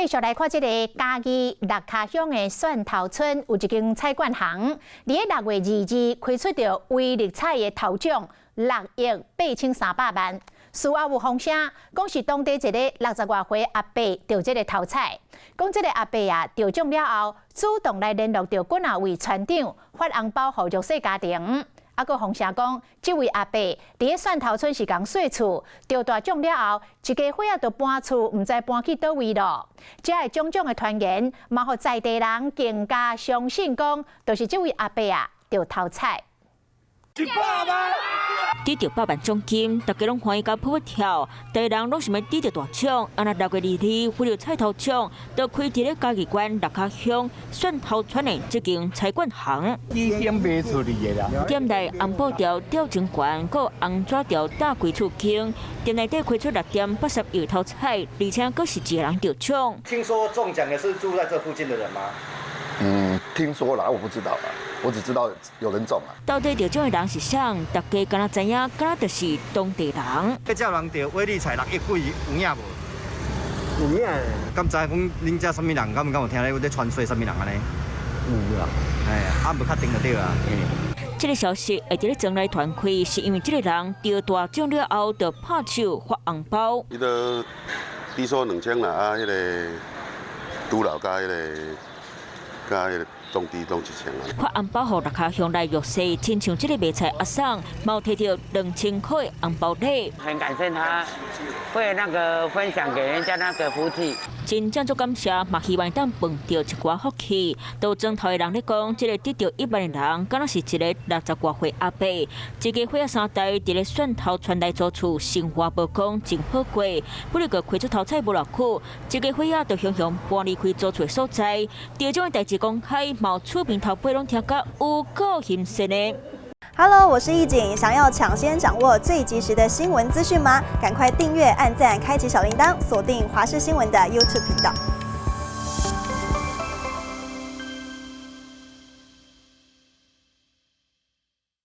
续来看这个嘉义六卡乡的蒜头村有一间菜馆行，伫个6月22日开出着威力彩的头奖6亿8300万。事后有风声，讲是当地一个60多岁阿伯得这个头彩，讲这个阿伯得奖了后，主动来联络着管位村长发红包给弱势家庭。啊，个风声讲，这位阿伯伫个蒜头村是共细厝，得大奖了后，一家伙就搬厝，唔知搬去倒位咯。这个种种的传言，嘛，互在地人更加相信讲，就是这位阿伯得头彩。100万！得到100万奖金，大家拢欢喜到噗噗跳，大人拢想要得到大奖。啊，那6月22日，为了菜头奖，就开伫咧嘉义县六卡乡蒜头村的这间菜馆行。已经卖出去的啦。店内红布条吊真悬，佮红纸条打开厝间。店内底开出6点80亿头彩，而且佫是一个人得奖。听说中奖的是住在这附近的人吗？听说啦，我不知道啦，我只知道有人中啊。到底得奖的人是谁？大家敢若知影，敢若就是当地人。这叫人得威力彩6亿几，有影无？有影。敢知讲恁遮什么人？敢有听咧？有在传说什么人安尼？有啦。哎，不确定就对啦。这个消息会伫咧庄内传开，是因为这个人得大奖了后，就拍手发红包。伊都低收2000啦，啊，迄个拄老加迄个。加迄个中低中1000啊！发红包予六卡乡内弱势，亲像这个卖菜阿桑，毛摕到2000块红包礼。很感谢他会分享给人家福气。真正足感谢，嘛希望当碰到一寡福气。都庄头的人咧讲，这个得到1万的人，敢若是一个60多岁阿伯，一家伙仔3代伫咧蒜头村内租厝，生活无讲真好过。不过个开出头彩无偌久，一家伙仔就雄雄搬离开租厝的所在。得奖的代志公开，毛厝边头背拢听甲有够兴奋的。Hello， 我是易景，想要抢先掌握最及时的新闻资讯吗？赶快订阅、按赞、开启小铃铛，锁定华视新闻的 YouTube 频道。